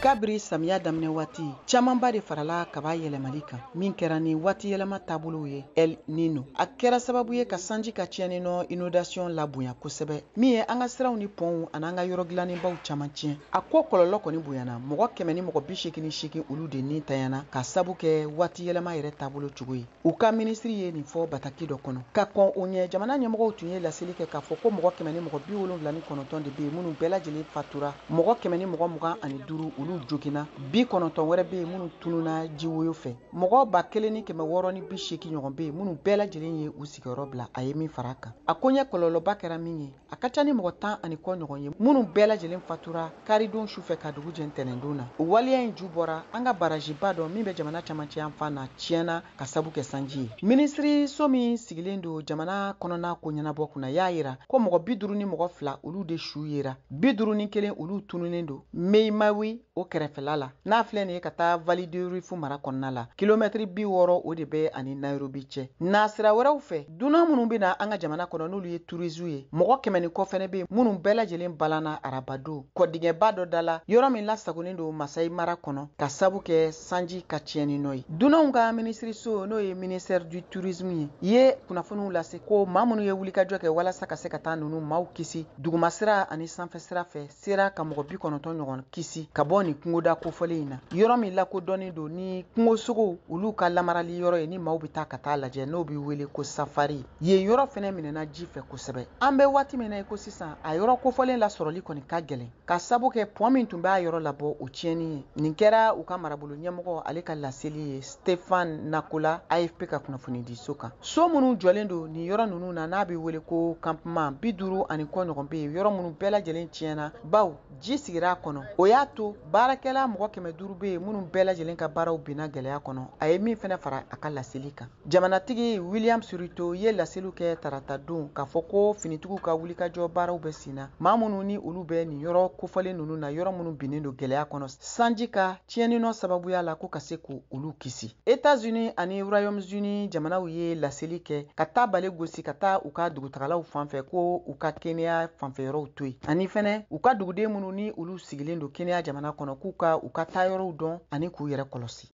Kabiri samiya daminɛ waati camanba de farala kaba yɛlɛmali kan min kɛra ni waati yɛlɛma taabolo ye El Nino a kɛra sababu ye ka sanji ka tiɲɛni nɔ inondation labonya kosɛbɛ min ye an ka siraw ni pɔnw ani an ka yɔrɔ dilanenbaw caman tiɲɛ a ko kɔlɔlɔ kɔni bonyana mɔgɔ 100 ni mɔgɔ 88 olu de nin tayana ka sabu kɛ waati yɛlɛma yɛrɛ taabolo cogo ye u ka ministri ye nin fɔ bataki dɔ kɔnɔ ka kɔn o ɲɛ jamana ɲɛmɔgɔw tun ye laseli kɛ k'a fɔ ko mɔgɔ 100 ni mɔgɔ 79 de be minnu bɛɛ lajɛlen fatura mɔgɔ 100 ni mɔgɔ 25 olu jogina 90 wɛrɛ be minnu tununa jiwoyo fɛ mɔgɔ 1680 ɲɔgɔn be minnu bɛɛ lajɛlen ye u sigiyɔrɔ bila a ye min fara kan a ko ɲɛ kɔlɔlɔba kɛra min ye a ka ca ni mɔgɔ 10 ani kɔ ɲɔgɔn ye minnu bɛɛ lajɛlen fatura karidon sufɛ ka dugu jɛ ntɛnɛndon na o waliya in ju bɔra an ka barajiba dɔ min bɛ jamana camancɛ yan fan na tiɲɛna ka sabu kɛ sanji ye ministri so min sigilen don jamana kɔnɔna ko ɲɛnabɔ kunna y'a yira ko mɔgɔ 50 ni mɔgɔ 2 olu de su yera 51 olu tununen don Meimawi o kɛrɛfɛla la n'a filɛ nin ye ka taa Valley du Rift mara kɔnɔna la kilomètre 60 o de bɛ ani Nairobi cɛ na sira wɛrɛw fɛ dunan minnu bɛna an ka jamana kɔnɔ n'olu ye tourisme ye mɔgɔ 100 ni kɔ fɛnɛ bɛ minnu bɛɛ lajɛlen balana arabado kɔdigɛba dɔ da la yɔrɔ min lasagolen don Masai mara kɔnɔ ka sabu kɛ sanji ka tiɲɛni nɔ ye dunanw ka ministre so n'o ye ministère du tourisme ye kunnafoniw lase ko maa minnu ye wulikajɔ kɛ walasa ka se ka taa ninnu maaw kisi dugumasira ani sanfɛsira fɛ sera ka mɔgɔ 90 ɲɔgɔn kisi ka bɔ nin kungoda kofɔlen in na yɔrɔ min lakodɔnnen don ni kungosogow olu ka lamarali yɔrɔ ye ni maaw bɛ taa ka taa lajɛ n'o bɛ wele ko safari yen yɔrɔ fɛnɛ minɛna ji fɛ kosɛbɛ an bɛ waati min na ko sisan a yɔrɔ kofɔlen la sɔrɔli kɔni ka gɛlɛn ka sabu kɛ pɔn min tun b'a yɔrɔ labɔ o tiɲɛni ye nin kɛra u ka marabolo ɲɛmɔgɔ ale ka laseli ye Stéphane Nakola AFP ka kunnafoni di so kan so minnu jɔlen don nin yɔrɔ ninnu na n'a bɛ wele ko campement 50 ani kɔ ɲɔgɔn bɛ yen yɔrɔ minnu bɛɛ lajɛlen tiɲɛna baw ji sigira a kɔnɔ o y'a to baarakɛla mɔgɔ 500 bɛ yen minnu bɛɛ lajɛlen ka baaraw binna gɛlɛya kɔnɔ a ye min fɛnɛ fara a ka laseli kan jamanatigi William Surito ye laseliw kɛ tarata don k'a fɔ ko finitigiw ka wulikajɔ baaraw bɛ sen na maa minnu ni olu bɛ nin yɔrɔ kofɔlen ninnu na yɔrɔ minnu binnen don gɛlɛya kɔnɔ sanji ka tiɲɛni nɔ sababuya la ko ka se k' olu kisi États-Unis ani Royaume-Uni jamanaw ye laseli kɛ ka taa bale gosi ka taa u ka dugutagalaw fanfɛ ko u ka kɛnɛya fanfɛyɔrɔw to yen ani fɛnɛ u ka duguden minnu ni olu sigilen don kɛnɛya jamana kɔnɔ k'u ka u ka taa yɔrɔw dɔn ani k'u yɛrɛ kɔlɔsi